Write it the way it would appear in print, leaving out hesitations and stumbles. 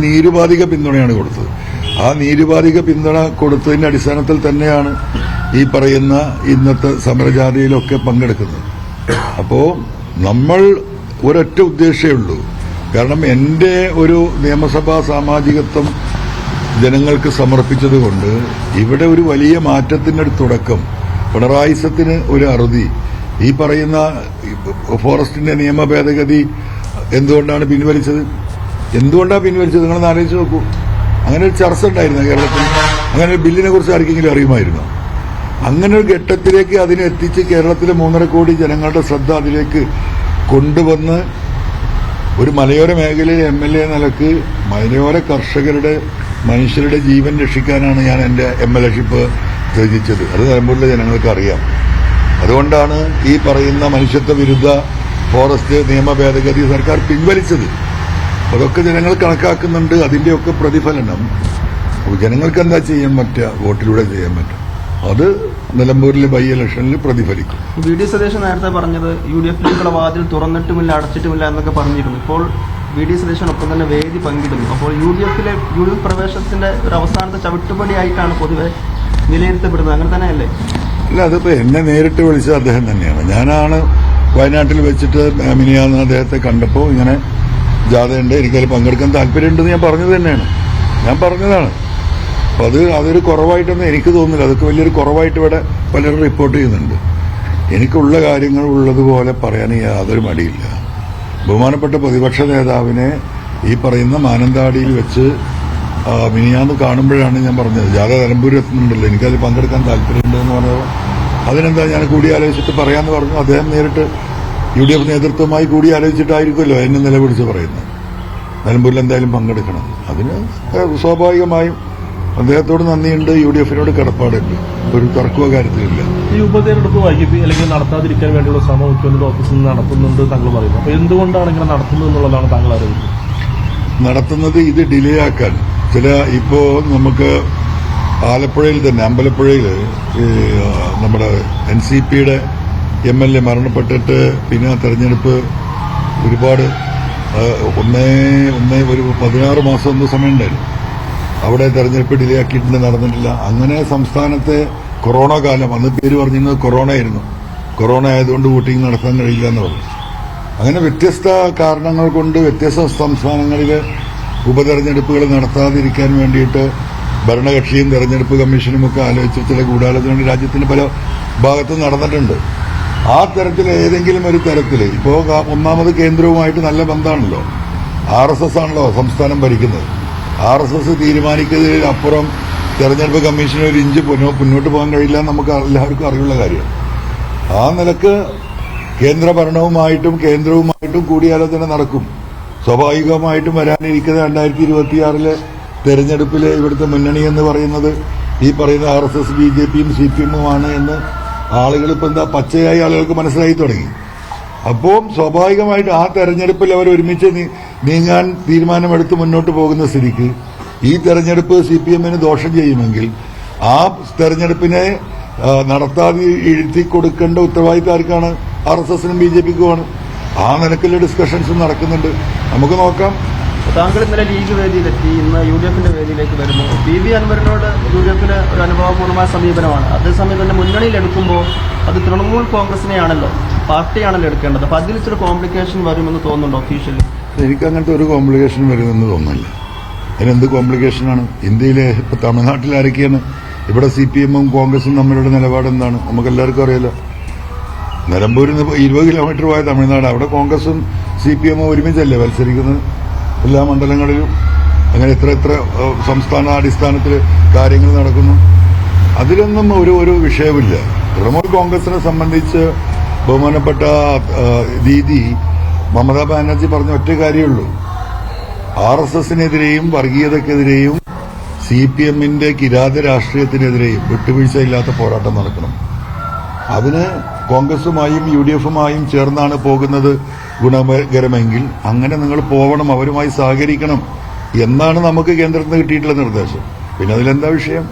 നിരുപാധിക പിന്തുണയാണ് കൊടുത്തത്. ആ നിരുപാധിക പിന്തുണ കൊടുത്തതിന്റെ അടിസ്ഥാനത്തിൽ തന്നെയാണ് ഈ പറയുന്ന ഇന്നത്തെ സമരജാഥയിലൊക്കെ പങ്കെടുക്കുന്നത്. അപ്പോ നമ്മൾ ഒരൊറ്റ ഉദ്ദേശമേ ഉള്ളൂ. കാരണം എന്റെ ഒരു നിയമസഭാ സാമാജികത്വം ജനങ്ങൾക്ക് സമർപ്പിച്ചതുകൊണ്ട് ഇവിടെ ഒരു വലിയ മാറ്റത്തിന്റെ ഒരു തുടക്കം, പിണറായിസത്തിന് ഒരു അറുതി, ഈ പറയുന്ന ഫോറസ്റ്റിന്റെ നിയമ ഭേദഗതി എന്തുകൊണ്ടാണ് പിൻവലിച്ചത്? നിങ്ങളൊന്ന് ആലോചിച്ച് നോക്കൂ. അങ്ങനെ ഒരു ചർച്ച ഉണ്ടായിരുന്നു കേരളത്തിൽ. അങ്ങനെ ഒരു ബില്ലിനെ കുറിച്ച് ആർക്കെങ്കിലും അറിയുമായിരുന്നു? അങ്ങനെ ഒരു ഘട്ടത്തിലേക്ക് അതിനെ എത്തിച്ച് കേരളത്തിലെ 3.5 കോടി ജനങ്ങളുടെ ശ്രദ്ധ അതിലേക്ക് കൊണ്ടുവന്ന് ഒരു മലയോര മേഖലയിലെ MLA നിലക്ക് മലയോര കർഷകരുടെ മനുഷ്യരുടെ ജീവൻ രക്ഷിക്കാനാണ് ഞാൻ എന്റെ MLA-ഷിപ്പ് ത്യജിച്ചത്. അത് നിലമ്പൂരിലെ ജനങ്ങൾക്ക് അറിയാം. അതുകൊണ്ടാണ് ഈ പറയുന്ന മനുഷ്യത്വ വിരുദ്ധ ഫോറസ്റ്റ് നിയമ ഭേദഗതി സർക്കാർ പിൻവലിച്ചത്. അതൊക്കെ ജനങ്ങൾ കണക്കാക്കുന്നുണ്ട്. അതിന്റെയൊക്കെ പ്രതിഫലനം ജനങ്ങൾക്ക് എന്താ ചെയ്യാൻ പറ്റുക? വോട്ടിലൂടെ ചെയ്യാൻ പറ്റും. അത് നിലമ്പൂരിലെ ബൈ ഇലക്ഷനിൽ പ്രതിഫലിക്കും. VD സതീശൻ നേരത്തെ പറഞ്ഞത് UDF-ലേക്കുള്ള വാതിൽ തുറന്നിട്ടുമില്ല അടച്ചിട്ടുമില്ല എന്നൊക്കെ പറഞ്ഞിരുന്നു. ഇപ്പോൾ VD സതീശനൊപ്പം തന്നെ വേദി പങ്കിടുന്നു. അപ്പോൾ UDF പ്രവേശനത്തിന്റെ ഒരു അവസാനത്തെ ചവിട്ടുപടിയായിട്ടാണ് പൊതുവെ വിലയിരുത്തപ്പെടുന്നത്. അങ്ങനെ തന്നെയല്ലേ? അല്ല, അതിപ്പോ എന്നെ നേരിട്ട് വിളിച്ചത് അദ്ദേഹം തന്നെയാണ്. ഞാനാണ് വയനാട്ടിൽ വെച്ചിട്ട് മിനിയാന്ന് അദ്ദേഹത്തെ കണ്ടപ്പോൾ ഇങ്ങനെ ജാഥയുണ്ട്, എനിക്കതിൽ പങ്കെടുക്കാൻ താല്പര്യമുണ്ടെന്ന് ഞാൻ പറഞ്ഞതാണ്. അപ്പൊ അതൊരു കുറവായിട്ടൊന്നും എനിക്ക് തോന്നുന്നില്ല. അതൊക്കെ വലിയൊരു കുറവായിട്ട് ഇവിടെ പലരും റിപ്പോർട്ട് ചെയ്യുന്നുണ്ട്. എനിക്കുള്ള കാര്യങ്ങൾ ഉള്ളതുപോലെ പറയാൻ യാതൊരു മടിയില്ല. ബഹുമാനപ്പെട്ട പ്രതിപക്ഷ നേതാവിനെ ഈ പറയുന്ന മാനന്തവാടിയിൽ വെച്ച് മിനിയാന്ന് കാണുമ്പോഴാണ് ഞാൻ പറഞ്ഞത് ജാഥ നിലമ്പൂരിൽ എത്തുന്നുണ്ടല്ലോ, എനിക്കതിൽ പങ്കെടുക്കാൻ താല്പര്യമുണ്ടെന്ന് പറഞ്ഞത്. അതിനെന്താ ഞാൻ കൂടിയാലോചിച്ചിട്ട് പറയാമെന്ന് പറഞ്ഞു. അദ്ദേഹം നേരിട്ട് UDF നേതൃത്വമായി കൂടിയാലോചിച്ചിട്ടായിരിക്കുമല്ലോ എന്നെ നിലവിളിച്ച് പറയുന്നത്. നിലമ്പൂരിൽ എന്തായാലും പങ്കെടുക്കണം. അതിന് സ്വാഭാവികമായും അദ്ദേഹത്തോട് നന്ദിയുണ്ട്, UDF-നോട് കടപ്പാടുണ്ട്. ഒരു തർക്കമോ കാര്യത്തിലില്ല. ഈ ഉപതെരഞ്ഞെടുപ്പ് വൈകിട്ട് അല്ലെങ്കിൽ നടത്താതിരിക്കാൻ വേണ്ടിയുള്ള ശ്രമം മുഖ്യമന്ത്രിയുടെ ഓഫീസിൽ നിന്ന് നടത്തുന്നുണ്ട് താങ്കൾ പറയുന്നു. അപ്പോൾ എന്തുകൊണ്ടാണ് ഇങ്ങനെ നടത്തുന്നത് എന്നുള്ളതാണ് താങ്കൾ അറിയുന്നത്? നടത്തുന്നത് ഇത് ഡിലേ ആക്കാൻ. ഇപ്പോ നമുക്ക് ആലപ്പുഴയിൽ തന്നെ അമ്പലപ്പുഴയിൽ നമ്മുടെ NCP-യുടെ MLA മരണപ്പെട്ടിട്ട് പിന്നെ തെരഞ്ഞെടുപ്പ് ഒരുപാട് ഒരു 16 മാസം എന്തോ സമയമുണ്ടായിരുന്നു. അവിടെ തെരഞ്ഞെടുപ്പ് ഡിലേ ആക്കിയിട്ടുണ്ട്, നടന്നിട്ടില്ല. അങ്ങനെ സംസ്ഥാനത്തെ കൊറോണ കാലം, അന്ന് പേര് പറഞ്ഞിരുന്നത് കൊറോണ ആയിരുന്നു. കൊറോണ ആയതുകൊണ്ട് വോട്ടിംഗ് നടത്താൻ കഴിയില്ല എന്ന് പറഞ്ഞു. അങ്ങനെ വ്യത്യസ്ത കാരണങ്ങൾ കൊണ്ട് വ്യത്യസ്ത സംസ്ഥാനങ്ങളിലെ ഉപതെരഞ്ഞെടുപ്പുകൾ നടത്താതിരിക്കാൻ വേണ്ടിയിട്ട് ഭരണകക്ഷിയും തെരഞ്ഞെടുപ്പ് കമ്മീഷനും ഒക്കെ ആലോചിച്ച് ചില ഗൂഢാലോചന രാജ്യത്തിന്റെ പല ഭാഗത്തും നടന്നിട്ടുണ്ട്. ആ തരത്തിൽ ഏതെങ്കിലും ഒരു തരത്തിൽ ഇപ്പോ ഒന്നാമത് കേന്ദ്രവുമായിട്ട് നല്ല ബന്ധമാണല്ലോ. RSS ആണല്ലോ സംസ്ഥാനം ഭരിക്കുന്നത്. RSS തീരുമാനിക്കുന്നതിനപ്പുറം തെരഞ്ഞെടുപ്പ് കമ്മീഷന് ഒരു ഇഞ്ച് മുന്നോട്ട് പോകാൻ കഴിയില്ല, നമുക്ക് എല്ലാവർക്കും അറിയുള്ള കാര്യമാണ്. ആ നിലക്ക് കേന്ദ്ര ഭരണവുമായിട്ടും കേന്ദ്രവുമായിട്ടും കൂടിയാലോചന നടക്കും. സ്വാഭാവികമായിട്ടും വരാനിരിക്കുന്ന 2026 തെരഞ്ഞെടുപ്പിലെ ഇവിടുത്തെ മുന്നണി എന്ന് പറയുന്നത് ഈ പറയുന്ന RSS BJP-യും CPM-ഉമാണ് എന്ന് ആളുകൾ ഇപ്പൊ പച്ചയായി ആളുകൾക്ക് മനസ്സിലായി തുടങ്ങി. അപ്പോൾ സ്വാഭാവികമായിട്ട് ആ തെരഞ്ഞെടുപ്പിൽ അവർ ഒരുമിച്ച് നീങ്ങാൻ തീരുമാനമെടുത്ത് മുന്നോട്ട് പോകുന്ന സ്ഥിതിക്ക് ഈ തെരഞ്ഞെടുപ്പ് CPM-ന് ദോഷം ചെയ്യുമെങ്കിൽ ആ തെരഞ്ഞെടുപ്പിനെ നടത്താതെ എഴുതി കൊടുക്കേണ്ട ഉത്തരവാദിത്തം ആർക്കാണ്? RSS-നും BJP-ക്കുമാണ്. ആ നിലക്കുള്ള ഡിസ്കഷൻസ് നടക്കുന്നുണ്ട്. നമുക്ക് നോക്കാം. താങ്കൾ ഇന്നലെ ലീഗ് വേദിയിലെത്തി, ഇന്ന് UDF-ന്റെ വേദിയിലേക്ക് വരുന്നു. PV അൻവറിനോട് UDF-ന് ഒരു അനുഭവപൂർണ്ണമായ സമീപനമാണ്. അതേസമയം തന്നെ മുന്നണിയിലെടുക്കുമ്പോൾ അത് തൃണമൂൽ കോൺഗ്രസിനെയാണല്ലോ, പാർട്ടിയാണല്ലോ എടുക്കേണ്ടത്. അപ്പൊ അതിൽ ഇച്ചിരി കോംപ്ലിക്കേഷൻ വരുമെന്ന് തോന്നുന്നുണ്ടോ ഒഫീഷ്യലി? എനിക്ക് അങ്ങനത്തെ ഒരു കോംപ്ലിക്കേഷൻ വരുമെന്ന് തോന്നുന്നില്ല. അതിനെന്ത് കോംപ്ലിക്കേഷനാണ്? ഇന്ത്യയിലെ ഇപ്പൊ തമിഴ്നാട്ടിൽ ആരൊക്കെയാണ്? ഇവിടെ CPM-ഉം കോൺഗ്രസും തമ്മിലുള്ള നിലപാട് എന്താണ്? നമുക്കെല്ലാവർക്കും അറിയാലോ. നിലമ്പൂരിൽ നിന്ന് 20 കിലോമീറ്റർ പോയ തമിഴ്നാട്, അവിടെ കോൺഗ്രസും CPM-ഉം ഒരുമിച്ചല്ലേ മത്സരിക്കുന്നത് എല്ലാ മണ്ഡലങ്ങളിലും. അങ്ങനെ എത്ര സംസ്ഥാന അടിസ്ഥാനത്തിൽ കാര്യങ്ങൾ നടക്കുന്നു. അതിലൊന്നും ഒരു വിഷയമില്ല. തൃണമൂൽ കോൺഗ്രസിനെ സംബന്ധിച്ച് ബഹുമാനപ്പെട്ട ദീദി മമതാ ബാനർജി പറഞ്ഞ ഒറ്റ കാര്യമുള്ളൂ, RSS-നെതിരെയും വർഗീയതക്കെതിരെയും CPM-ന്റെ കിരാത രാഷ്ട്രീയത്തിനെതിരെയും വിട്ടുവീഴ്ചയില്ലാത്ത പോരാട്ടം നടക്കണം. അതിന് കോൺഗ്രസുമായും UDF-ഉമായും ചേർന്നാണ് പോകുന്നത് ഗുണകരമെങ്കിൽ അങ്ങനെ നിങ്ങൾ പോകണം, അവരുമായി സഹകരിക്കണം എന്നാണ് നമുക്ക് കേന്ദ്രത്തിൽ നിന്ന് കിട്ടിയിട്ടുള്ള നിർദ്ദേശം. പിന്നെ അതിലെന്താ വിഷയം?